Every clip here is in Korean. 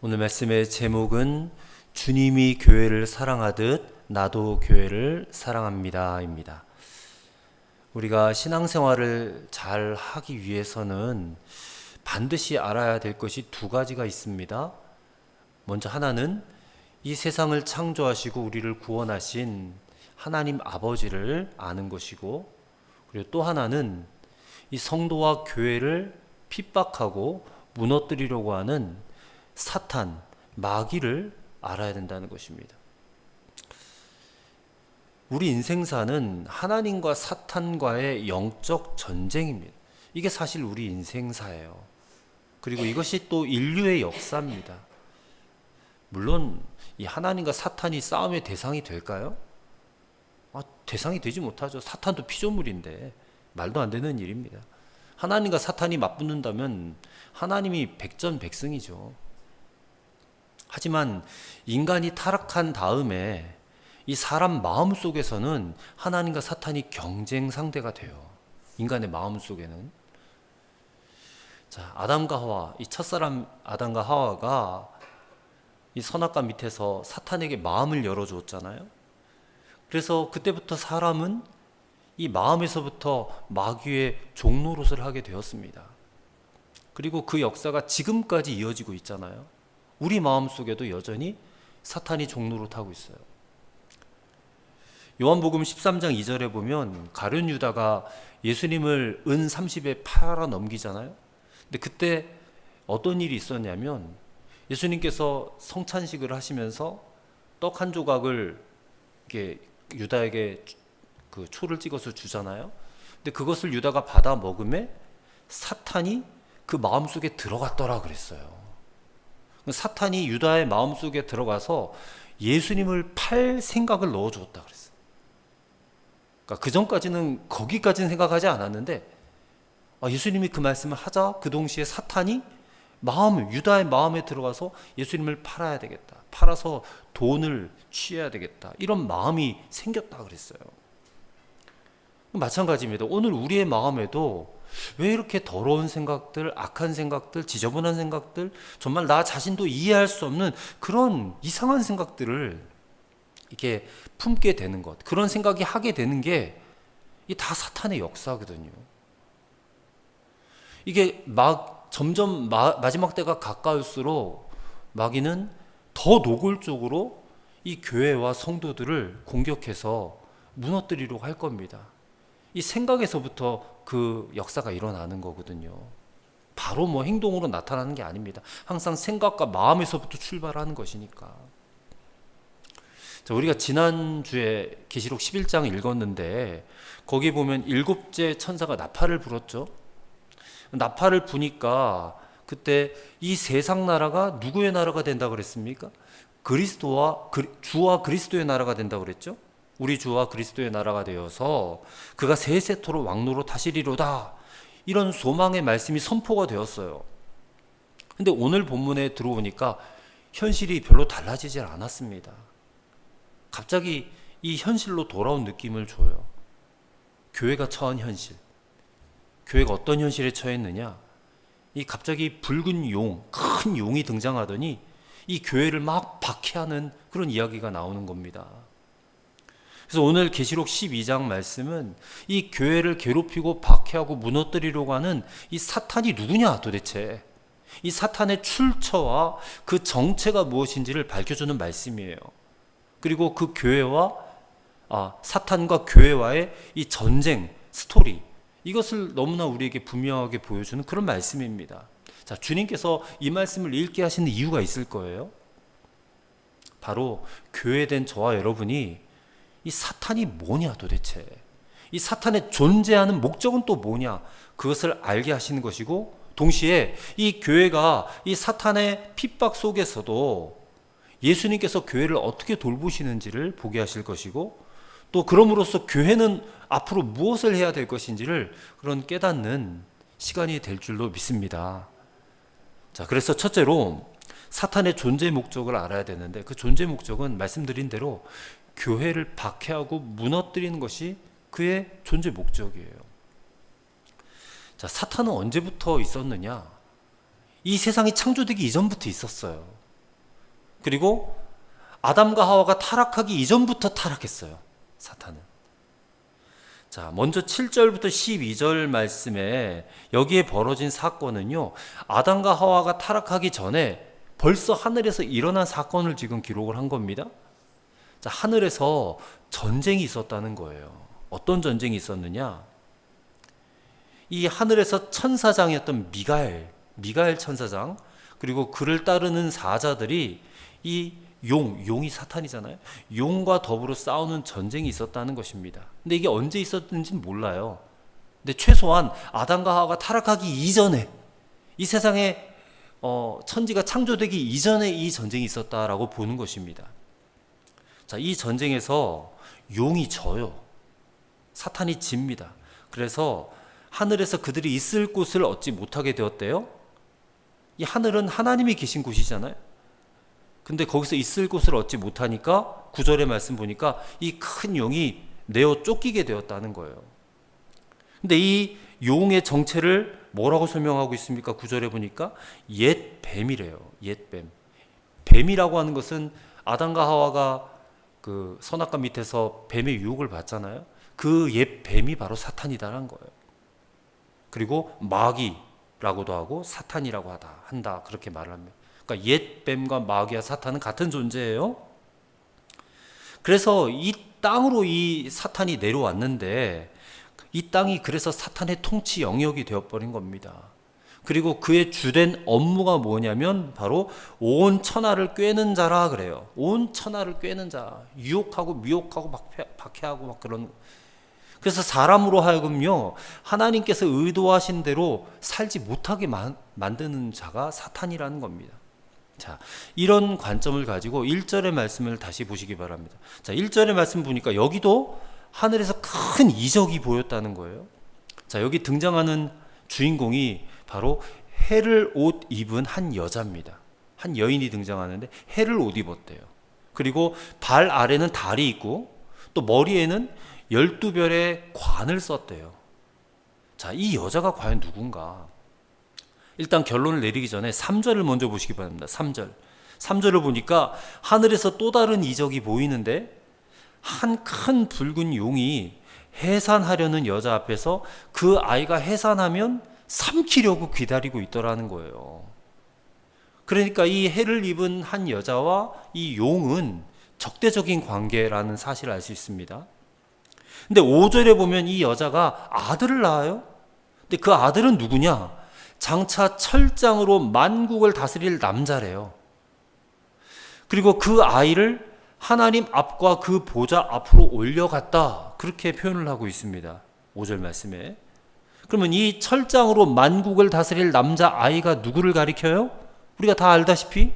오늘 말씀의 제목은 주님이 교회를 사랑하듯 나도 교회를 사랑합니다 입니다. 우리가 신앙생활을 잘 하기 위해서는 반드시 알아야 될 것이 두 가지가 있습니다. 먼저 하나는 이 세상을 창조하시고 우리를 구원하신 하나님 아버지를 아는 것이고, 그리고 또 하나는 이 성도와 교회를 핍박하고 무너뜨리려고 하는 사탄, 마귀를 알아야 된다는 것입니다. 우리 인생사는 하나님과 사탄과의 영적 전쟁입니다. 이게 사실 우리 인생사예요. 그리고 이것이 또 인류의 역사입니다. 물론 이 하나님과 사탄이 싸움의 대상이 될까요? 대상이 되지 못하죠. 사탄도 피조물인데 말도 안 되는 일입니다. 하나님과 사탄이 맞붙는다면 하나님이 백전백승이죠. 하지만 인간이 타락한 다음에 이 사람 마음 속에서는 하나님과 사탄이 경쟁 상대가 돼요. 인간의 마음 속에는. 자, 아담과 하와, 이 첫사람 아담과 하와가 이 선악과 밑에서 사탄에게 마음을 열어주었잖아요. 그래서 그때부터 사람은 이 마음에서부터 마귀의 종노릇을 하게 되었습니다. 그리고 그 역사가 지금까지 이어지고 있잖아요. 우리 마음속에도 여전히 사탄이 종노릇하고 있어요. 요한복음 13장 2절에 보면 가룟 유다가 예수님을 은 30에 팔아 넘기잖아요. 근데 그때 어떤 일이 있었냐면 예수님께서 성찬식을 하시면서 떡 한 조각을 이렇게 유다에게 그 초를 찍어서 주잖아요. 근데 그것을 유다가 받아 먹음에 사탄이 그 마음속에 들어갔더라 그랬어요. 사탄이 유다의 마음속에 들어가서 예수님을 팔 생각을 넣어주었다 그랬어요. 그러니까 그 전까지는 거기까지는 생각하지 않았는데 예수님이 그 말씀을 하자 그 동시에 사탄이 유다의 마음에 들어가서 예수님을 팔아야 되겠다, 팔아서 돈을 취해야 되겠다, 이런 마음이 생겼다 그랬어요. 마찬가지입니다. 오늘 우리의 마음에도 왜 이렇게 더러운 생각들, 악한 생각들, 지저분한 생각들, 정말 나 자신도 이해할 수 없는 그런 이상한 생각들을 이렇게 품게 되는 것, 그런 생각이 하게 되는 게 이 다 사탄의 역사거든요. 이게 점점 마지막 때가 가까울수록 마귀는 더 노골적으로 이 교회와 성도들을 공격해서 무너뜨리려고 할 겁니다. 이 생각에서부터 그 역사가 일어나는 거거든요. 바로 행동으로 나타나는 게 아닙니다. 항상 생각과 마음에서부터 출발하는 것이니까. 자, 우리가 지난주에 계시록 11장 읽었는데 거기 보면 7째 천사가 나팔을 불었죠. 나팔을 부니까 그때 이 세상 나라가 누구의 나라가 된다고 그랬습니까? 주와 그리스도의 나라가 된다고 그랬죠. 우리 주와 그리스도의 나라가 되어서 그가 세세토록 왕노로 타시리로다, 이런 소망의 말씀이 선포가 되었어요. 근데 오늘 본문에 들어오니까 현실이 별로 달라지질 않았습니다. 갑자기 이 현실로 돌아온 느낌을 줘요. 교회가 처한 현실. 교회가 어떤 현실에 처했느냐? 이 갑자기 붉은 큰 용이 등장하더니 이 교회를 막 박해하는 그런 이야기가 나오는 겁니다. 그래서 오늘 계시록 12장 말씀은 이 교회를 괴롭히고 박해하고 무너뜨리려고 하는 이 사탄이 누구냐 도대체, 이 사탄의 출처와 그 정체가 무엇인지를 밝혀주는 말씀이에요. 그리고 그 사탄과 교회와의 이 전쟁 스토리, 이것을 너무나 우리에게 분명하게 보여주는 그런 말씀입니다. 자, 주님께서 이 말씀을 읽게 하시는 이유가 있을 거예요. 바로 교회된 저와 여러분이 이 사탄이 뭐냐 도대체, 이 사탄의 존재하는 목적은 또 뭐냐, 그것을 알게 하시는 것이고, 동시에 이 교회가 이 사탄의 핍박 속에서도 예수님께서 교회를 어떻게 돌보시는지를 보게 하실 것이고, 또 그럼으로써 교회는 앞으로 무엇을 해야 될 것인지를 그런 깨닫는 시간이 될 줄로 믿습니다. 자, 그래서 첫째로 사탄의 존재 목적을 알아야 되는데, 그 존재 목적은 말씀드린 대로 교회를 박해하고 무너뜨리는 것이 그의 존재 목적이에요. 자, 사탄은 언제부터 있었느냐? 이 세상이 창조되기 이전부터 있었어요. 그리고 아담과 하와가 타락하기 이전부터 타락했어요, 사탄은. 자, 먼저 7절부터 12절 말씀에 여기에 벌어진 사건은요, 아담과 하와가 타락하기 전에 벌써 하늘에서 일어난 사건을 지금 기록을 한 겁니다. 자, 하늘에서 전쟁이 있었다는 거예요. 어떤 전쟁이 있었느냐? 이 하늘에서 천사장이었던 미가엘 천사장, 그리고 그를 따르는 사자들이 이 용이 사탄이잖아요. 용과 더불어 싸우는 전쟁이 있었다는 것입니다. 근데 이게 언제 있었는지는 몰라요. 근데 최소한 아담과 하와가 타락하기 이전에, 이 세상에 천지가 창조되기 이전에 이 전쟁이 있었다라고 보는 것입니다. 자, 이 전쟁에서 용이 져요. 사탄이 집니다. 그래서 하늘에서 그들이 있을 곳을 얻지 못하게 되었대요. 이 하늘은 하나님이 계신 곳이잖아요. 근데 거기서 있을 곳을 얻지 못하니까 9절의 말씀 보니까 이 큰 용이 내어 쫓기게 되었다는 거예요. 근데 이 용의 정체를 뭐라고 설명하고 있습니까? 9절에 보니까 옛 뱀이래요. 옛 뱀. 뱀이라고 하는 것은 아담과 하와가 그 선악과 밑에서 뱀의 유혹을 받잖아요. 그 옛 뱀이 바로 사탄이다라는 거예요. 그리고 마귀라고도 하고 사탄이라고 한다 그렇게 말을 합니다. 그러니까 옛 뱀과 마귀와 사탄은 같은 존재예요. 그래서 이 땅으로 이 사탄이 내려왔는데, 이 땅이 그래서 사탄의 통치 영역이 되어버린 겁니다. 그리고 그의 주된 업무가 뭐냐면 바로 온 천하를 꿰는 자라 그래요. 온 천하를 꿰는 자, 유혹하고 미혹하고 박해하고 막 그런. 그래서 사람으로 하여금요, 하나님께서 의도하신 대로 살지 못하게 만드는 자가 사탄이라는 겁니다. 자, 이런 관점을 가지고 1절의 말씀을 다시 보시기 바랍니다. 자, 1절의 말씀 보니까 여기도 하늘에서 큰 이적이 보였다는 거예요. 자, 여기 등장하는 주인공이 바로 해를 옷 입은 한 여자입니다. 한 여인이 등장하는데 해를 옷 입었대요. 그리고 발 아래는 달이 있고 또 머리에는 12별의 관을 썼대요. 자, 이 여자가 과연 누군가? 일단 결론을 내리기 전에 3절을 먼저 보시기 바랍니다. 3절을 보니까 하늘에서 또 다른 이적이 보이는데, 한 큰 붉은 용이 해산하려는 여자 앞에서 그 아이가 해산하면 삼키려고 기다리고 있더라는 거예요. 그러니까 이 해를 입은 한 여자와 이 용은 적대적인 관계라는 사실을 알 수 있습니다. 근데 5절에 보면 이 여자가 아들을 낳아요. 근데 그 아들은 누구냐? 장차 철장으로 만국을 다스릴 남자래요. 그리고 그 아이를 하나님 앞과 그 보좌 앞으로 올려갔다, 그렇게 표현을 하고 있습니다. 5절 말씀에. 그러면 이 철장으로 만국을 다스릴 남자 아이가 누구를 가리켜요? 우리가 다 알다시피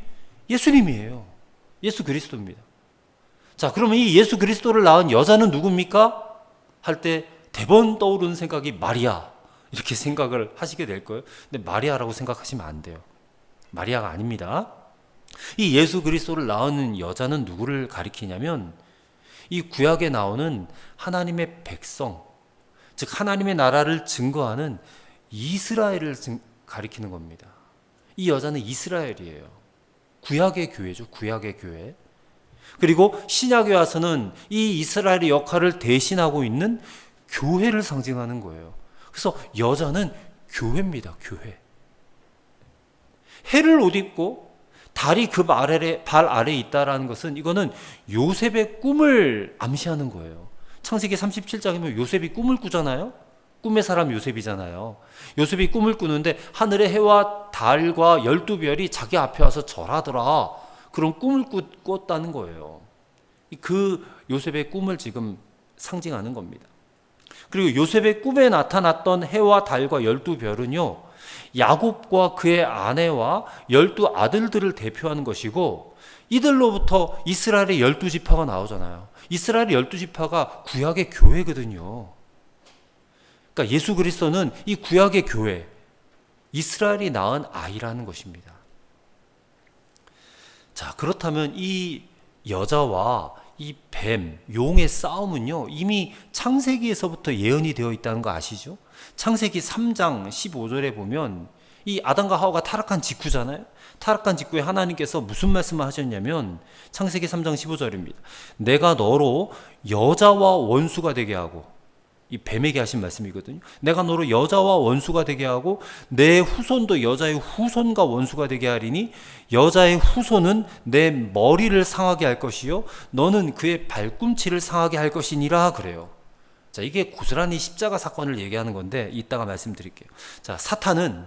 예수님이에요. 예수 그리스도입니다. 자, 그러면 이 예수 그리스도를 낳은 여자는 누굽니까? 할 때 대번 떠오르는 생각이 마리아, 이렇게 생각을 하시게 될 거예요. 근데 마리아라고 생각하시면 안 돼요. 마리아가 아닙니다. 이 예수 그리스도를 낳은 여자는 누구를 가리키냐면 이 구약에 나오는 하나님의 백성, 즉 하나님의 나라를 증거하는 이스라엘을 가리키는 겁니다. 이 여자는 이스라엘이에요. 구약의 교회죠. 구약의 교회. 그리고 신약에 와서는 이 이스라엘의 역할을 대신하고 있는 교회를 상징하는 거예요. 그래서 여자는 교회입니다. 교회. 해를 옷 입고 달이 그 발 아래에 있다라는 것은, 이거는 요셉의 꿈을 암시하는 거예요. 창세기 37장이면 요셉이 꿈을 꾸잖아요. 꿈의 사람 요셉이잖아요. 요셉이 꿈을 꾸는데 하늘의 해와 달과 12별이 자기 앞에 와서 절하더라, 그런 꿈을 꿨다는 거예요. 그 요셉의 꿈을 지금 상징하는 겁니다. 그리고 요셉의 꿈에 나타났던 해와 달과 12별은요, 야곱과 그의 아내와 12 아들들을 대표하는 것이고, 이들로부터 이스라엘의 12지파가 나오잖아요. 이스라엘의 12지파가 구약의 교회거든요. 그러니까 예수 그리스도는 이 구약의 교회, 이스라엘이 낳은 아이라는 것입니다. 자, 그렇다면 이 여자와 이 뱀, 용의 싸움은요, 이미 창세기에서부터 예언이 되어 있다는 거 아시죠? 창세기 3장 15절에 보면 이 아담과 하와가 타락한 직후잖아요. 타락한 직후에 하나님께서 무슨 말씀을 하셨냐면 창세기 3장 15절입니다. 내가 너로 여자와 원수가 되게 하고, 이 뱀에게 하신 말씀이거든요. 내가 너로 여자와 원수가 되게 하고 내 후손도 여자의 후손과 원수가 되게 하리니 여자의 후손은 내 머리를 상하게 할 것이요 너는 그의 발꿈치를 상하게 할 것이니라 그래요. 자, 이게 고스란히 십자가 사건을 얘기하는 건데 이따가 말씀드릴게요. 자, 사탄은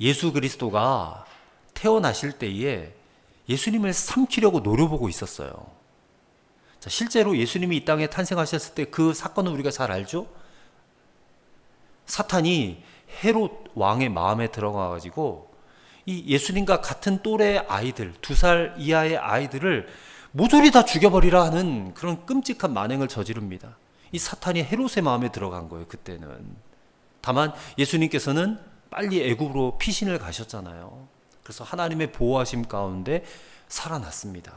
예수 그리스도가 태어나실 때에 예수님을 삼키려고 노려보고 있었어요. 자, 실제로 예수님이 이 땅에 탄생하셨을 때 그 사건은 우리가 잘 알죠? 사탄이 헤롯 왕의 마음에 들어가 가지고 이 예수님과 같은 또래 아이들, 2살 이하의 아이들을 모조리 다 죽여버리라 하는 그런 끔찍한 만행을 저지릅니다. 이 사탄이 헤롯의 마음에 들어간 거예요, 그때는. 다만 예수님께서는 빨리 애굽으로 피신을 가셨잖아요. 그래서 하나님의 보호하심 가운데 살아났습니다.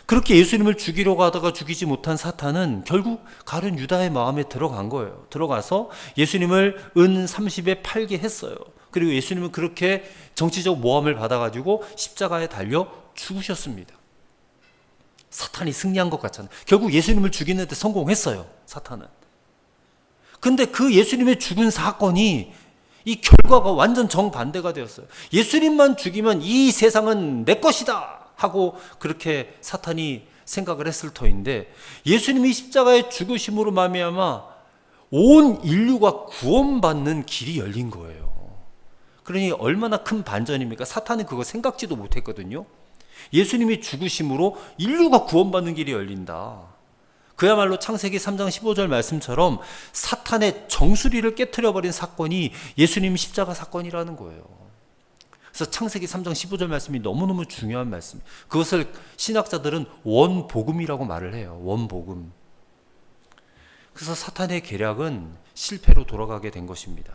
그렇게 예수님을 죽이려고 하다가 죽이지 못한 사탄은 결국 가룟 유다의 마음에 들어간 거예요. 들어가서 예수님을 은 30에 팔게 했어요. 그리고 예수님은 그렇게 정치적 모함을 받아가지고 십자가에 달려 죽으셨습니다. 사탄이 승리한 것 같잖아요. 결국 예수님을 죽이는 데 성공했어요, 사탄은. 근데 그 예수님의 죽은 사건이 이 결과가 완전 정반대가 되었어요. 예수님만 죽이면 이 세상은 내 것이다 하고 그렇게 사탄이 생각을 했을 터인데 예수님이 십자가에 죽으심으로 말미암아 온 인류가 구원받는 길이 열린 거예요. 그러니 얼마나 큰 반전입니까? 사탄은 그거 생각지도 못했거든요. 예수님이 죽으심으로 인류가 구원받는 길이 열린다. 그야말로 창세기 3장 15절 말씀처럼 사탄의 정수리를 깨트려버린 사건이 예수님 십자가 사건이라는 거예요. 그래서 창세기 3장 15절 말씀이 너무너무 중요한 말씀. 그것을 신학자들은 원복음이라고 말을 해요. 원복음. 그래서 사탄의 계략은 실패로 돌아가게 된 것입니다.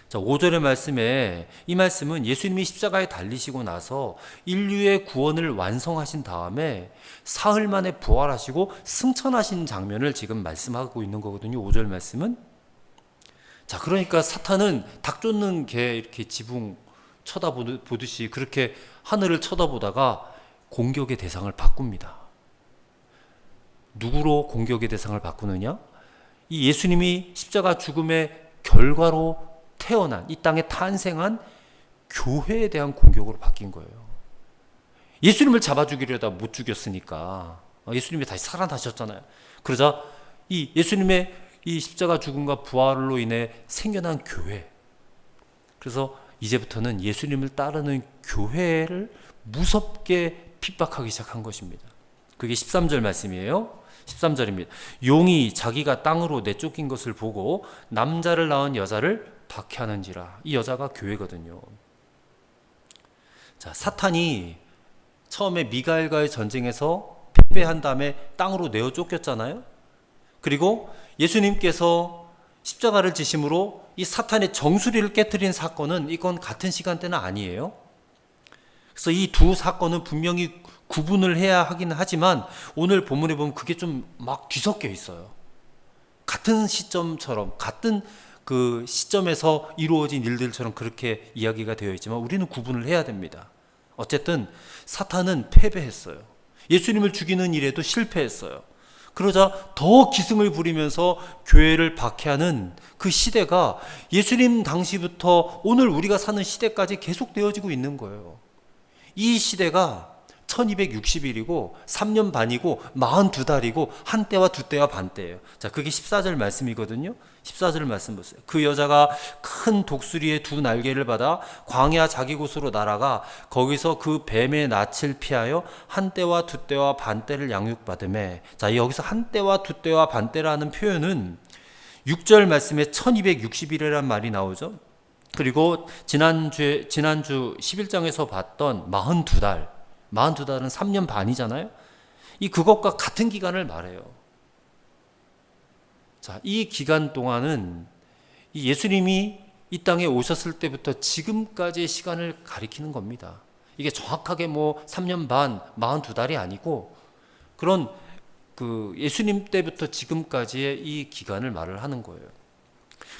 자, 5절의 말씀에 이 말씀은 예수님이 십자가에 달리시고 나서 인류의 구원을 완성하신 다음에 사흘 만에 부활하시고 승천하신 장면을 지금 말씀하고 있는 거거든요. 5절 말씀은. 자, 그러니까 사탄은 닭 쫓는 개 이렇게 지붕 쳐다보듯이 그렇게 하늘을 쳐다보다가 공격의 대상을 바꿉니다. 누구로 공격의 대상을 바꾸느냐? 이 예수님이 십자가 죽음의 결과로 태어난, 이 땅에 탄생한 교회에 대한 공격으로 바뀐 거예요. 예수님을 잡아 죽이려다 못 죽였으니까 예수님이 다시 살아나셨잖아요. 그러자 이 예수님의 이 십자가 죽음과 부활로 인해 생겨난 교회, 그래서 이제부터는 예수님을 따르는 교회를 무섭게 핍박하기 시작한 것입니다. 그게 13절 말씀이에요. 13절입니다. 용이 자기가 땅으로 내쫓긴 것을 보고 남자를 낳은 여자를 박해하는지라. 이 여자가 교회거든요. 자, 사탄이 처음에 미가엘과의 전쟁에서 패배한 다음에 땅으로 내어 쫓겼잖아요. 그리고 예수님께서 십자가를 지심으로 이 사탄의 정수리를 깨뜨린 사건은 이건 같은 시간대는 아니에요. 그래서 이 두 사건은 분명히 구분을 해야 하긴 하지만 오늘 본문에 보면 그게 좀 막 뒤섞여 있어요. 같은 시점처럼, 같은 그 시점에서 이루어진 일들처럼 그렇게 이야기가 되어 있지만 우리는 구분을 해야 됩니다. 어쨌든 사탄은 패배했어요. 예수님을 죽이는 일에도 실패했어요. 그러자 더 기승을 부리면서 교회를 박해하는 그 시대가 예수님 당시부터 오늘 우리가 사는 시대까지 계속 되어지고 있는 거예요. 이 시대가 1260일이고 3년 반이고 42달이고 한때와 두때와 반때예요. 자, 그게 14절 말씀이거든요. 14절 말씀 보세요. 그 여자가 큰 독수리의 두 날개를 받아 광야 자기 곳으로 날아가 거기서 그 뱀의 낯을 피하여 한때와 두때와 반때를 양육받으매. 자, 여기서 한때와 두때와 반때라는 표현은 6절 말씀에 1260일이라는 말이 나오죠. 그리고 지난주 11장에서 봤던 42달, 42달은 3년 반이잖아요. 이 그것과 같은 기간을 말해요. 자, 이 기간 동안은 이 예수님이 이 땅에 오셨을 때부터 지금까지의 시간을 가리키는 겁니다. 이게 정확하게 뭐 3년 반, 42달이 아니고 그런 그 예수님 때부터 지금까지의 이 기간을 말을 하는 거예요.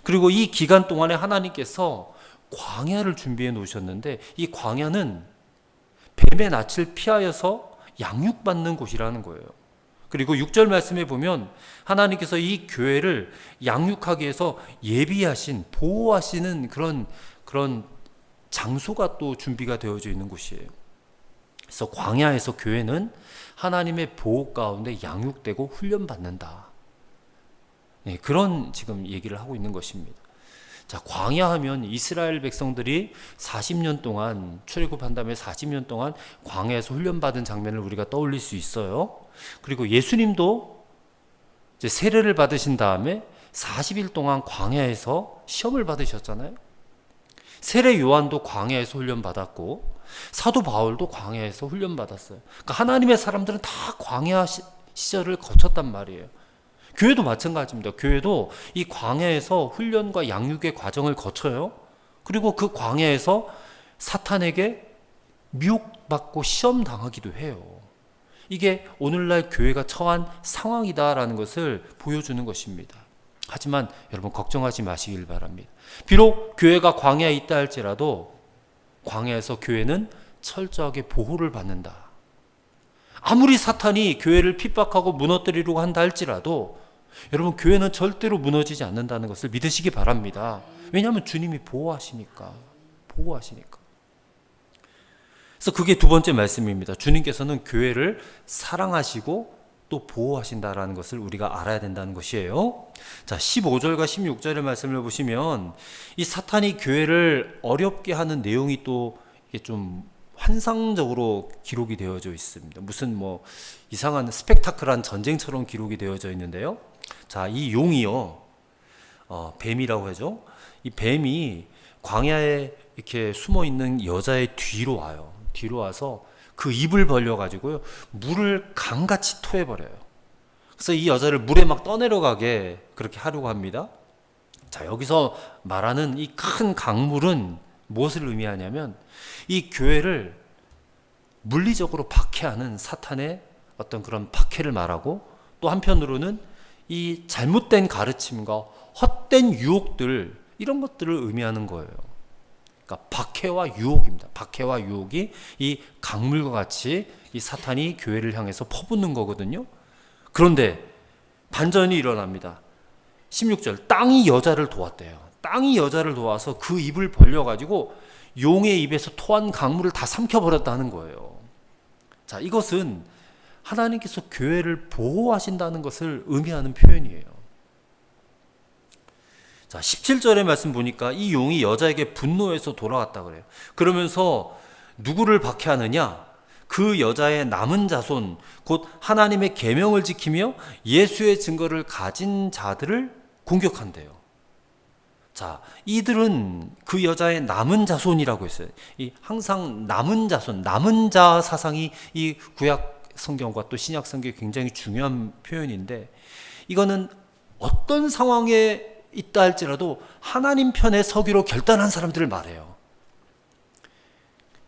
그리고 이 기간 동안에 하나님께서 광야를 준비해 놓으셨는데, 이 광야는 뱀의 낯을 피하여서 양육받는 곳이라는 거예요. 그리고 6절 말씀에 보면 하나님께서 이 교회를 양육하기 위해서 예비하신, 보호하시는 그런 장소가 또 준비가 되어져 있는 곳이에요. 그래서 광야에서 교회는 하나님의 보호 가운데 양육되고 훈련받는다. 네, 그런 지금 얘기를 하고 있는 것입니다. 자, 광야하면 이스라엘 백성들이 40년 동안 출애굽한 다음에 40년 동안 광야에서 훈련받은 장면을 우리가 떠올릴 수 있어요. 그리고 예수님도 이제 세례를 받으신 다음에 40일 동안 광야에서 시험을 받으셨잖아요. 세례 요한도 광야에서 훈련받았고 사도 바울도 광야에서 훈련받았어요. 그러니까 하나님의 사람들은 다 광야 시절을 거쳤단 말이에요. 교회도 마찬가지입니다. 교회도 이 광야에서 훈련과 양육의 과정을 거쳐요. 그리고 그 광야에서 사탄에게 미혹받고 시험 당하기도 해요. 이게 오늘날 교회가 처한 상황이다라는 것을 보여주는 것입니다. 하지만 여러분 걱정하지 마시길 바랍니다. 비록 교회가 광야에 있다 할지라도 광야에서 교회는 철저하게 보호를 받는다. 아무리 사탄이 교회를 핍박하고 무너뜨리려고 한다 할지라도 여러분 교회는 절대로 무너지지 않는다는 것을 믿으시기 바랍니다. 왜냐하면 주님이 보호하시니까. 그래서 그게 두 번째 말씀입니다. 주님께서는 교회를 사랑하시고 또 보호하신다라는 것을 우리가 알아야 된다는 것이에요. 자, 15절과 16절의 말씀을 보시면 이 사탄이 교회를 어렵게 하는 내용이 또 이게 좀 환상적으로 기록이 되어져 있습니다. 무슨 뭐 이상한 스펙타클한 전쟁처럼 기록이 되어져 있는데요. 자, 이 용이요, 뱀이라고 하죠. 이 뱀이 광야에 이렇게 숨어 있는 여자의 뒤로 와요. 뒤로 와서 그 입을 벌려 가지고요 물을 강같이 토해 버려요. 그래서 이 여자를 물에 막 떠내려가게 그렇게 하려고 합니다. 자, 여기서 말하는 이 큰 강물은 무엇을 의미하냐면 이 교회를 물리적으로 박해하는 사탄의 어떤 그런 박해를 말하고, 또 한편으로는 이 잘못된 가르침과 헛된 유혹들, 이런 것들을 의미하는 거예요. 그러니까 박해와 유혹입니다. 박해와 유혹이 이 강물과 같이 이 사탄이 교회를 향해서 퍼붓는 거거든요. 그런데 반전이 일어납니다. 16절, 땅이 여자를 도왔대요. 땅이 여자를 도와서 그 입을 벌려가지고 용의 입에서 토한 강물을 다 삼켜버렸다는 거예요. 자, 이것은 하나님께서 교회를 보호하신다는 것을 의미하는 표현이에요. 자, 17절의 말씀 보니까 이 용이 여자에게 분노해서 돌아왔다 그래요. 그러면서 누구를 박해하느냐? 그 여자의 남은 자손, 곧 하나님의 계명을 지키며 예수의 증거를 가진 자들을 공격한대요. 자, 이들은 그 여자의 남은 자손이라고 했어요. 이 항상 남은 자손, 남은 자 사상이 이 구약 성경과 또 신약 성경에 굉장히 중요한 표현인데, 이거는 어떤 상황에 있다 할지라도 하나님 편에 서기로 결단한 사람들을 말해요.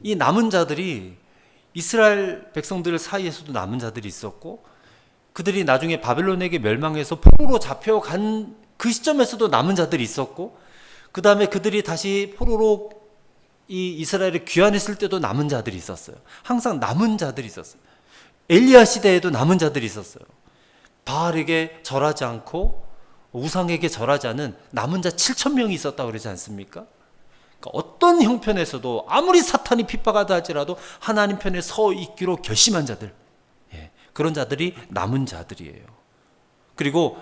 이 남은 자들이 이스라엘 백성들 사이에서도 남은 자들이 있었고, 그들이 나중에 바벨론에게 멸망해서 포로로 잡혀간 그 시점에서도 남은 자들이 있었고, 그 다음에 그들이 다시 포로로 이 이스라엘에 귀환했을 때도 남은 자들이 있었어요. 항상 남은 자들이 있었어요. 엘리야 시대에도 남은 자들이 있었어요. 바알에게 절하지 않고 우상에게 절하지 않은 남은 자 7,000명이 있었다고 그러지 않습니까? 그러니까 어떤 형편에서도 아무리 사탄이 핍박하다 할지라도 하나님 편에 서 있기로 결심한 자들, 그런 자들이 남은 자들이에요. 그리고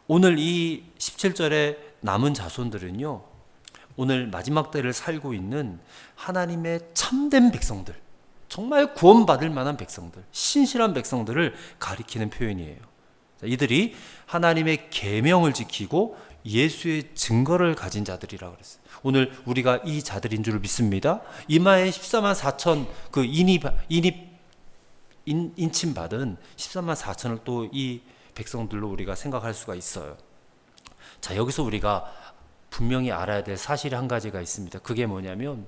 오늘 이 17절의 남은 자손들은요, 오늘 마지막 때를 살고 있는 하나님의 참된 백성들, 정말 구원받을 만한 백성들, 신실한 백성들을 가리키는 표현이에요. 이들이 하나님의 계명을 지키고 예수의 증거를 가진 자들이라고 그랬어요. 오늘 우리가 이 자들인 줄 믿습니다. 이마에 14만 4천 그 인침 받은 14만 4천을 또 이 백성들로 우리가 생각할 수가 있어요. 자, 여기서 우리가 분명히 알아야 될 사실이 한 가지가 있습니다. 그게 뭐냐면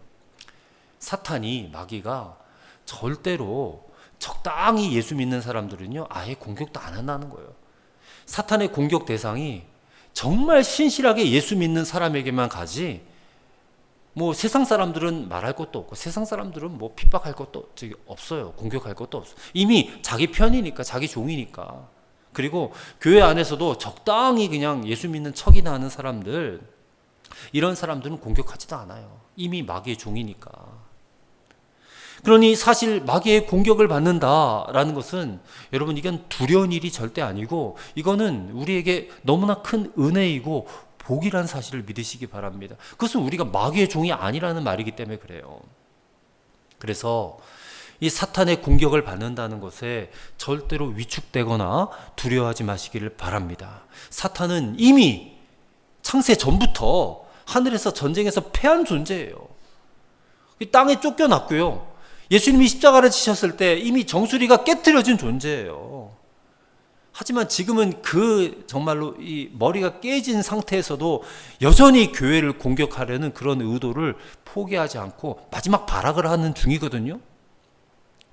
사탄이, 마귀가 절대로 적당히 예수 믿는 사람들은요 아예 공격도 안 한다는 거예요. 사탄의 공격 대상이 정말 신실하게 예수 믿는 사람에게만 가지, 뭐 세상 사람들은 말할 것도 없고 세상 사람들은 뭐 핍박할 것도 없어요. 공격할 것도 없어요. 이미 자기 편이니까, 자기 종이니까. 그리고 교회 안에서도 적당히 그냥 예수 믿는 척이나 하는 사람들, 이런 사람들은 공격하지도 않아요. 이미 마귀의 종이니까. 그러니 사실 마귀의 공격을 받는다라는 것은, 여러분, 이건 두려운 일이 절대 아니고 이거는 우리에게 너무나 큰 은혜이고 복이라는 사실을 믿으시기 바랍니다. 그것은 우리가 마귀의 종이 아니라는 말이기 때문에 그래요. 그래서 이 사탄의 공격을 받는다는 것에 절대로 위축되거나 두려워하지 마시기를 바랍니다. 사탄은 이미 창세 전부터 하늘에서 전쟁에서 패한 존재예요. 땅에 쫓겨났고요. 예수님이 십자가를 지셨을 때 이미 정수리가 깨트려진 존재예요. 하지만 지금은 그 정말로 이 머리가 깨진 상태에서도 여전히 교회를 공격하려는 그런 의도를 포기하지 않고 마지막 발악을 하는 중이거든요.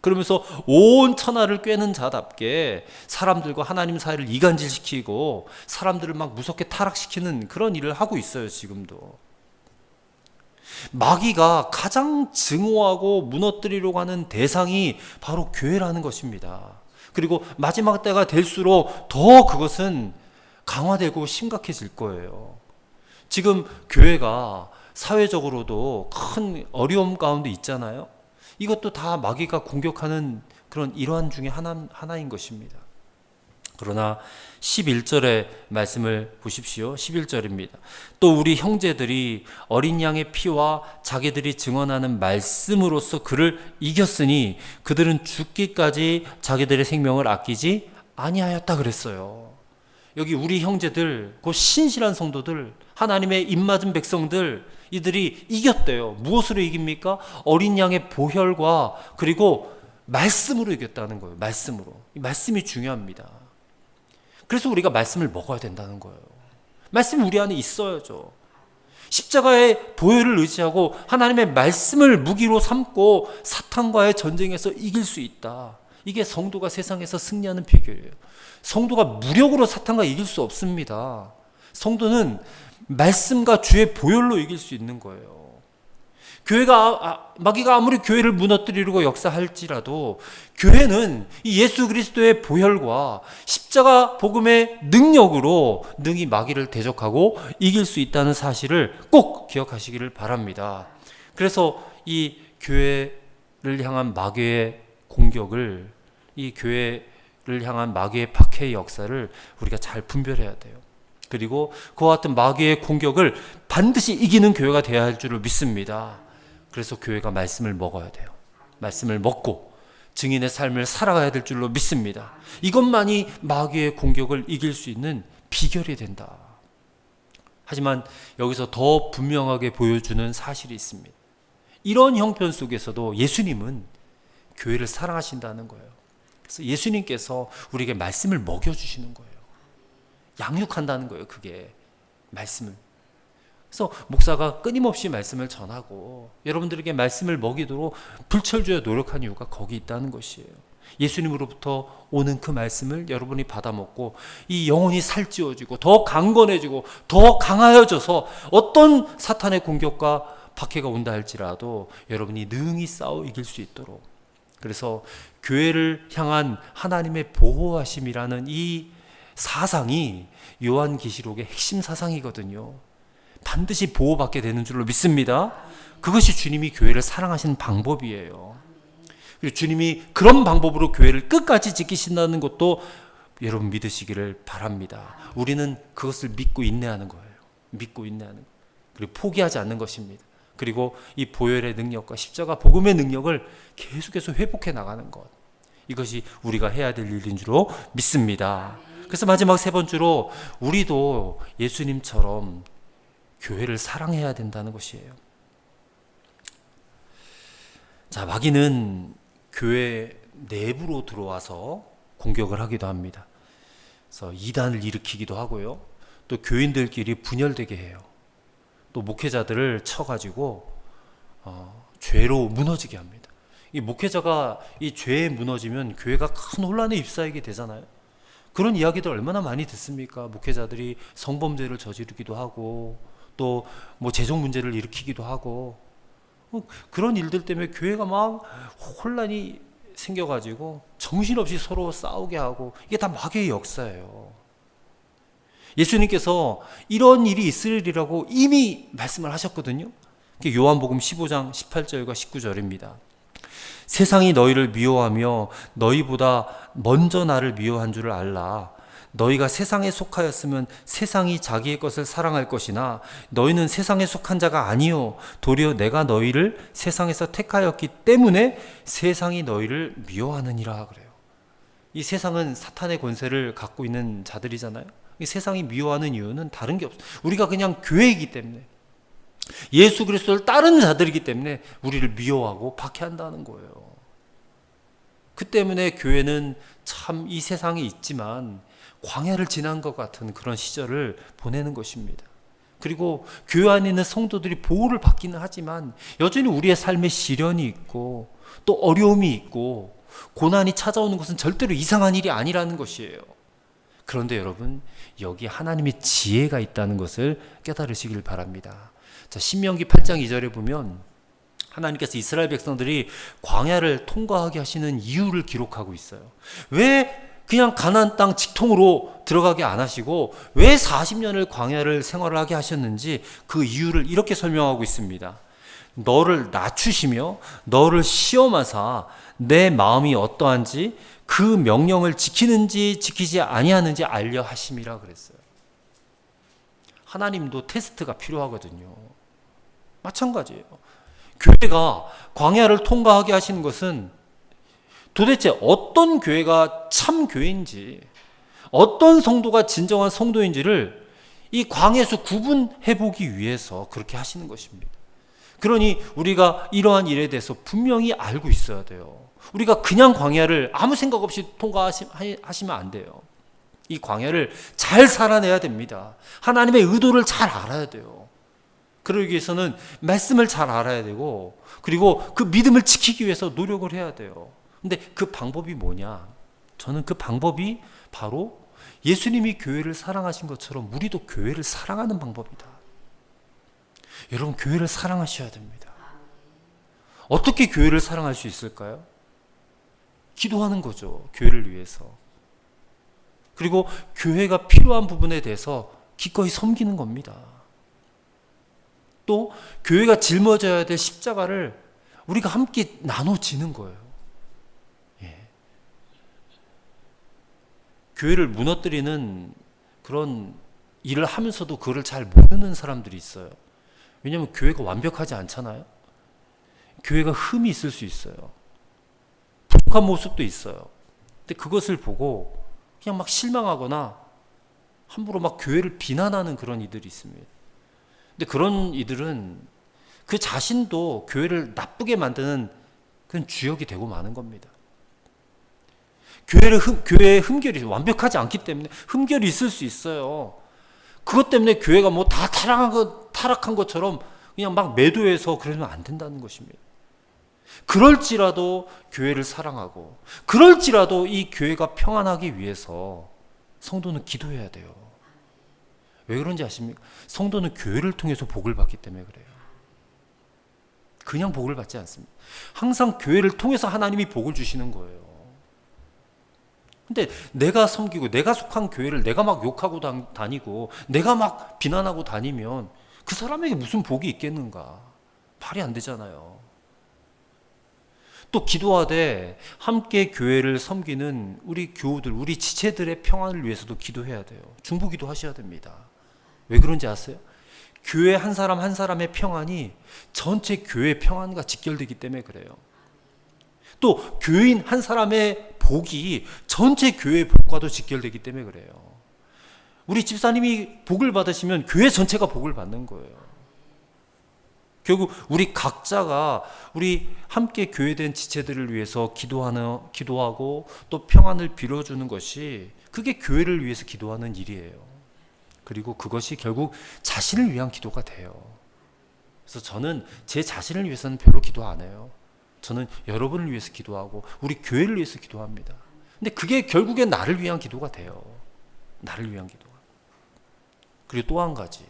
그러면서 온 천하를 꿰는 자답게 사람들과 하나님 사이를 이간질시키고 사람들을 막 무섭게 타락시키는 그런 일을 하고 있어요, 지금도. 마귀가 가장 증오하고 무너뜨리려고 하는 대상이 바로 교회라는 것입니다. 그리고 마지막 때가 될수록 더 그것은 강화되고 심각해질 거예요. 지금 교회가 사회적으로도 큰 어려움 가운데 있잖아요. 이것도 다 마귀가 공격하는 그런 일환 중에 하나인 것입니다. 그러나 11절의 말씀을 보십시오. 11절입니다. 또 우리 형제들이 어린 양의 피와 자기들이 증언하는 말씀으로써 그를 이겼으니 그들은 죽기까지 자기들의 생명을 아끼지 아니하였다 그랬어요. 여기 우리 형제들, 그 신실한 성도들, 하나님의 입맞은 백성들, 이들이 이겼대요. 무엇으로 이깁니까? 어린 양의 보혈과 그리고 말씀으로 이겼다는 거예요. 말씀으로. 이 말씀이 중요합니다. 그래서 우리가 말씀을 먹어야 된다는 거예요. 말씀이 우리 안에 있어야죠. 십자가의 보혈을 의지하고 하나님의 말씀을 무기로 삼고 사탄과의 전쟁에서 이길 수 있다. 이게 성도가 세상에서 승리하는 비결이에요. 성도가 무력으로 사탄과 이길 수 없습니다. 성도는 말씀과 주의 보혈로 이길 수 있는 거예요. 마귀가 아무리 교회를 무너뜨리려고 역사할지라도 교회는 이 예수 그리스도의 보혈과 십자가 복음의 능력으로 능히 마귀를 대적하고 이길 수 있다는 사실을 꼭 기억하시기를 바랍니다. 그래서 이 교회를 향한 마귀의 공격을, 이 교회를 향한 마귀의 박해의 역사를 우리가 잘 분별해야 돼요. 그리고 그와 같은 마귀의 공격을 반드시 이기는 교회가 되어야 할 줄을 믿습니다. 그래서 교회가 말씀을 먹어야 돼요. 말씀을 먹고 증인의 삶을 살아가야 될 줄로 믿습니다. 이것만이 마귀의 공격을 이길 수 있는 비결이 된다. 하지만 여기서 더 분명하게 보여주는 사실이 있습니다. 이런 형편 속에서도 예수님은 교회를 사랑하신다는 거예요. 그래서 예수님께서 우리에게 말씀을 먹여주시는 거예요. 양육한다는 거예요. 그게 말씀을. 그래서 목사가 끊임없이 말씀을 전하고 여러분들에게 말씀을 먹이도록 불철주야 노력한 이유가 거기 있다는 것이에요. 예수님으로부터 오는 그 말씀을 여러분이 받아먹고 이 영혼이 살찌워지고 더 강건해지고 더 강하여져서 어떤 사탄의 공격과 박해가 온다 할지라도 여러분이 능히 싸워 이길 수 있도록. 그래서 교회를 향한 하나님의 보호하심이라는 이 사상이 요한계시록의 핵심 사상이거든요. 반드시 보호받게 되는 줄로 믿습니다. 그것이 주님이 교회를 사랑하시는 방법이에요. 그리고 주님이 그런 방법으로 교회를 끝까지 지키신다는 것도 여러분 믿으시기를 바랍니다. 우리는 그것을 믿고 인내하는 거예요. 믿고 인내하는 거. 그리고 포기하지 않는 것입니다. 그리고 이 보혈의 능력과 십자가 복음의 능력을 계속해서 회복해 나가는 것. 이것이 우리가 해야 될 일인 줄로 믿습니다. 그래서 마지막 세 번째로 우리도 예수님처럼 교회를 사랑해야 된다는 것이에요. 자, 마귀는 교회 내부로 들어와서 공격을 하기도 합니다. 그래서 이단을 일으키기도 하고요. 또 교인들끼리 분열되게 해요. 또 목회자들을 쳐가지고 죄로 무너지게 합니다. 이 목회자가 이 죄에 무너지면 교회가 큰 혼란에 휩싸이게 되잖아요. 그런 이야기들 얼마나 많이 듣습니까? 목회자들이 성범죄를 저지르기도 하고 또 뭐 재정 문제를 일으키기도 하고 그런 일들 때문에 교회가 막 혼란이 생겨가지고 정신없이 서로 싸우게 하고 이게 다 마귀의 역사예요. 예수님께서 이런 일이 있으리라고 이미 말씀을 하셨거든요. 요한복음 15장 18절과 19절입니다. 세상이 너희를 미워하며 너희보다 먼저 나를 미워한 줄을 알라. 너희가 세상에 속하였으면 세상이 자기의 것을 사랑할 것이나 너희는 세상에 속한 자가 아니요 도리어 내가 너희를 세상에서 택하였기 때문에 세상이 너희를 미워하느니라 그래요. 이 세상은 사탄의 권세를 갖고 있는 자들이잖아요. 이 세상이 미워하는 이유는 다른 게 없어요. 우리가 그냥 교회이기 때문에, 예수 그리스도를 따르는 자들이기 때문에 우리를 미워하고 박해한다는 거예요. 그 때문에 교회는 참 이 세상에 있지만 광야를 지난 것 같은 그런 시절을 보내는 것입니다. 그리고 교회 안에 있는 성도들이 보호를 받기는 하지만 여전히 우리의 삶에 시련이 있고 또 어려움이 있고 고난이 찾아오는 것은 절대로 이상한 일이 아니라는 것이에요. 그런데 여러분, 여기 하나님의 지혜가 있다는 것을 깨달으시길 바랍니다. 자, 신명기 8장 2절에 보면 하나님께서 이스라엘 백성들이 광야를 통과하게 하시는 이유를 기록하고 있어요. 왜 그냥 가나안 땅 직통으로 들어가게 안 하시고 왜 40년을 광야를 생활을 하게 하셨는지 그 이유를 이렇게 설명하고 있습니다. 너를 낮추시며 너를 시험하사 내 마음이 어떠한지 그 명령을 지키는지 지키지 아니하는지 알려 하심이라 그랬어요. 하나님도 테스트가 필요하거든요. 마찬가지예요. 교회가 광야를 통과하게 하시는 것은 도대체 어떤 교회가 참 교회인지, 어떤 성도가 진정한 성도인지를 이 광야에서 구분해 보기 위해서 그렇게 하시는 것입니다. 그러니 우리가 이러한 일에 대해서 분명히 알고 있어야 돼요. 우리가 그냥 광야를 아무 생각 없이 통과하시면 안 돼요. 이 광야를 잘 살아내야 됩니다. 하나님의 의도를 잘 알아야 돼요. 그러기 위해서는 말씀을 잘 알아야 되고, 그리고 그 믿음을 지키기 위해서 노력을 해야 돼요. 근데 그 방법이 뭐냐? 저는 그 방법이 바로 예수님이 교회를 사랑하신 것처럼 우리도 교회를 사랑하는 방법이다. 여러분, 교회를 사랑하셔야 됩니다. 어떻게 교회를 사랑할 수 있을까요? 기도하는 거죠. 교회를 위해서. 그리고 교회가 필요한 부분에 대해서 기꺼이 섬기는 겁니다. 또 교회가 짊어져야 될 십자가를 우리가 함께 나눠지는 거예요. 교회를 무너뜨리는 그런 일을 하면서도 그거를 잘 모르는 사람들이 있어요. 왜냐하면 교회가 완벽하지 않잖아요. 교회가 흠이 있을 수 있어요. 부족한 모습도 있어요. 근데 그것을 보고 그냥 막 실망하거나 함부로 막 교회를 비난하는 그런 이들이 있습니다. 근데 그런 이들은 그 자신도 교회를 나쁘게 만드는 그런 주역이 되고 마는 겁니다. 교회의 흠결이 완벽하지 않기 때문에 흠결이 있을 수 있어요. 그것 때문에 교회가 뭐 다 타락한 것처럼 그냥 막 매도해서 그러면 안 된다는 것입니다. 그럴지라도 교회를 사랑하고, 그럴지라도 이 교회가 평안하기 위해서 성도는 기도해야 돼요. 왜 그런지 아십니까? 성도는 교회를 통해서 복을 받기 때문에 그래요. 그냥 복을 받지 않습니다. 항상 교회를 통해서 하나님이 복을 주시는 거예요. 근데 내가 섬기고 내가 속한 교회를 내가 막 욕하고 다니고 내가 막 비난하고 다니면 그 사람에게 무슨 복이 있겠는가? 말이 안 되잖아요. 또 기도하되 함께 교회를 섬기는 우리 교우들, 우리 지체들의 평안을 위해서도 기도해야 돼요. 중보기도 하셔야 됩니다. 왜 그런지 아세요? 교회 한 사람 한 사람의 평안이 전체 교회 평안과 직결되기 때문에 그래요. 또 교인 한 사람의 복이 전체 교회의 복과도 직결되기 때문에 그래요. 우리 집사님이 복을 받으시면 교회 전체가 복을 받는 거예요. 결국 우리 각자가 우리 함께 교회된 지체들을 위해서 기도하고 또 평안을 빌어주는 것이 그게 교회를 위해서 기도하는 일이에요. 그리고 그것이 결국 자신을 위한 기도가 돼요. 그래서 저는 제 자신을 위해서는 별로 기도 안 해요. 저는 여러분을 위해서 기도하고 우리 교회를 위해서 기도합니다. 근데 그게 결국엔 나를 위한 기도가 돼요. 나를 위한 기도가. 그리고 또 한 가지,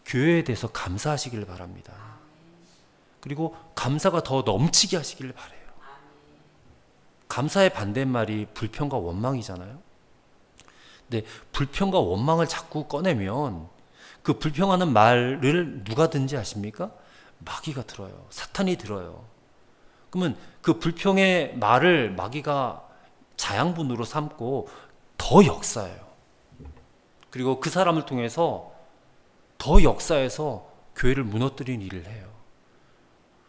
교회에 대해서 감사하시길 바랍니다. 그리고 감사가 더 넘치게 하시길 바라요. 감사의 반대말이 불평과 원망이잖아요. 근데 불평과 원망을 자꾸 꺼내면 그 불평하는 말을 누가 듣는지 아십니까? 마귀가 들어요. 사탄이 들어요. 그러면 그 불평의 말을 마귀가 자양분으로 삼고 더 역사해요. 그리고 그 사람을 통해서 더 역사해서 교회를 무너뜨리는 일을 해요.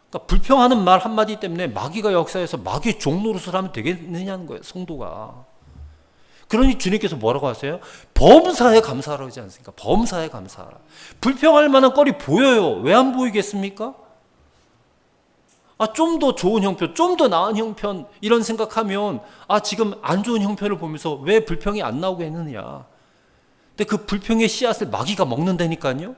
그러니까 불평하는 말 한마디 때문에 마귀가 역사해서 마귀의 종노릇을 하면 되겠느냐는 거예요, 성도가. 그러니 주님께서 뭐라고 하세요? 범사에 감사하라고 하지 않습니까? 범사에 감사하라. 불평할 만한 거리 보여요. 왜 안 보이겠습니까? 좀 더 좋은 형편, 좀 더 나은 형편, 이런 생각하면 지금 안 좋은 형편을 보면서 왜 불평이 안 나오게 했느냐. 근데 그 불평의 씨앗을 마귀가 먹는다니까요.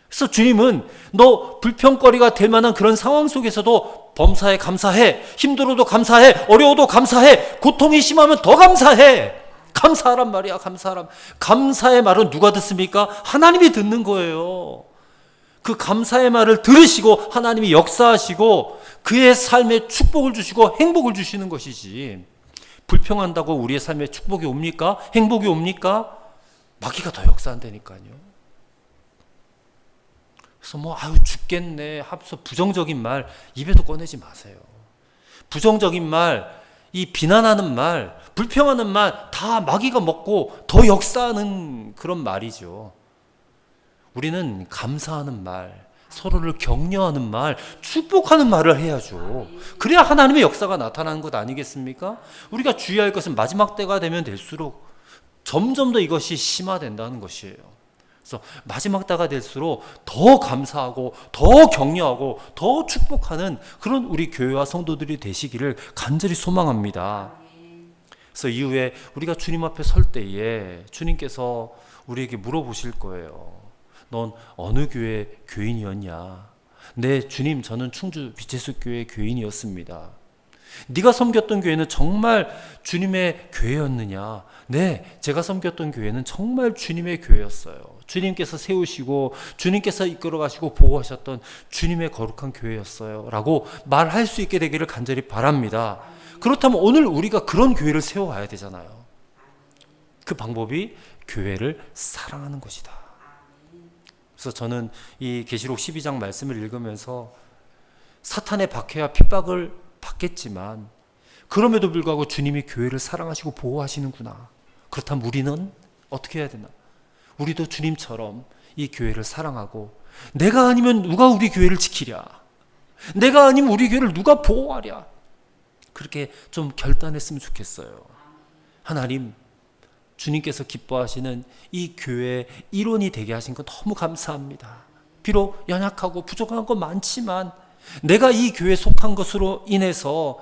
그래서 주님은 너 불평거리가 될 만한 그런 상황 속에서도 범사에 감사해. 힘들어도 감사해. 어려워도 감사해. 고통이 심하면 더 감사해. 감사하란 말이야. 감사하란. 감사의 말은 누가 듣습니까? 하나님이 듣는 거예요. 그 감사의 말을 들으시고 하나님이 역사하시고 그의 삶에 축복을 주시고 행복을 주시는 것이지, 불평한다고 우리의 삶에 축복이 옵니까? 행복이 옵니까? 마귀가 더 역사한다니까요. 그래서 죽겠네 하면서 부정적인 말 입에도 꺼내지 마세요. 부정적인 말, 이 비난하는 말, 불평하는 말 다 마귀가 먹고 더 역사하는 그런 말이죠. 우리는 감사하는 말, 서로를 격려하는 말, 축복하는 말을 해야죠. 그래야 하나님의 역사가 나타나는 것 아니겠습니까? 우리가 주의할 것은 마지막 때가 되면 될수록 점점 더 이것이 심화된다는 것이에요. 그래서 마지막 때가 될수록 더 감사하고 더 격려하고 더 축복하는 그런 우리 교회와 성도들이 되시기를 간절히 소망합니다. 그래서 이후에 우리가 주님 앞에 설 때에 주님께서 우리에게 물어보실 거예요. 넌 어느 교회 교인이었냐? 네, 주님, 저는 충주 빛의숲 교회 교인이었습니다. 네가 섬겼던 교회는 정말 주님의 교회였느냐? 네, 제가 섬겼던 교회는 정말 주님의 교회였어요. 주님께서 세우시고 주님께서 이끌어 가시고 보호하셨던 주님의 거룩한 교회였어요 라고 말할 수 있게 되기를 간절히 바랍니다. 그렇다면 오늘 우리가 그런 교회를 세워가야 되잖아요. 그 방법이 교회를 사랑하는 것이다. 그래서 저는 이 계시록 12장 말씀을 읽으면서 사탄의 박해와 핍박을 받겠지만 그럼에도 불구하고 주님이 교회를 사랑하시고 보호하시는구나. 그렇다면 우리는 어떻게 해야 되나? 우리도 주님처럼 이 교회를 사랑하고, 내가 아니면 누가 우리 교회를 지키랴? 내가 아니면 우리 교회를 누가 보호하랴? 그렇게 좀 결단했으면 좋겠어요. 하나님, 주님께서 기뻐하시는 이 교회의 일원이 되게 하신 것 너무 감사합니다. 비록 연약하고 부족한 건 많지만 내가 이 교회에 속한 것으로 인해서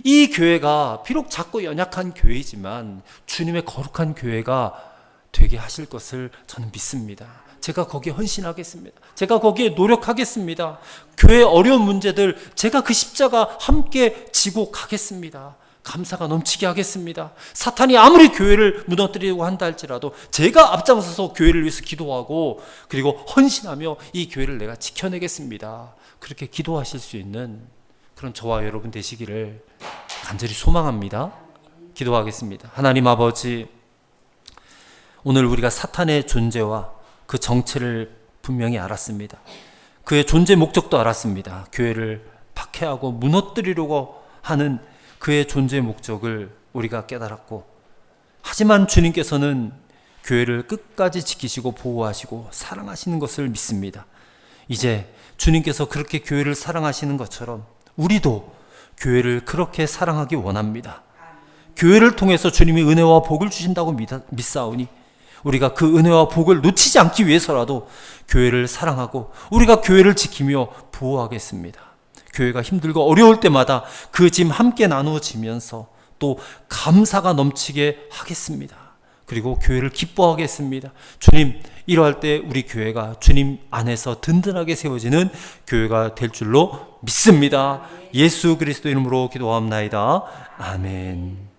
이 교회가 비록 작고 연약한 교회이지만 주님의 거룩한 교회가 되게 하실 것을 저는 믿습니다. 제가 거기에 헌신하겠습니다. 제가 거기에 노력하겠습니다. 교회의 어려운 문제들 제가 그 십자가 함께 지고 가겠습니다. 감사가 넘치게 하겠습니다. 사탄이 아무리 교회를 무너뜨리려고 한다 할지라도 제가 앞장서서 교회를 위해서 기도하고 그리고 헌신하며 이 교회를 내가 지켜내겠습니다. 그렇게 기도하실 수 있는 그런 저와 여러분 되시기를 간절히 소망합니다. 기도하겠습니다. 하나님 아버지, 오늘 우리가 사탄의 존재와 그 정체를 분명히 알았습니다. 그의 존재 목적도 알았습니다. 교회를 박해하고 무너뜨리려고 하는 그의 존재 목적을 우리가 깨달았고, 하지만 주님께서는 교회를 끝까지 지키시고 보호하시고 사랑하시는 것을 믿습니다. 이제 주님께서 그렇게 교회를 사랑하시는 것처럼 우리도 교회를 그렇게 사랑하기 원합니다. 교회를 통해서 주님이 은혜와 복을 주신다고 믿사오니 우리가 그 은혜와 복을 놓치지 않기 위해서라도 교회를 사랑하고 우리가 교회를 지키며 보호하겠습니다. 교회가 힘들고 어려울 때마다 그 짐 함께 나누어지면서 또 감사가 넘치게 하겠습니다. 그리고 교회를 기뻐하겠습니다. 주님, 이러할 때 우리 교회가 주님 안에서 든든하게 세워지는 교회가 될 줄로 믿습니다. 예수 그리스도 이름으로 기도합나이다. 아멘.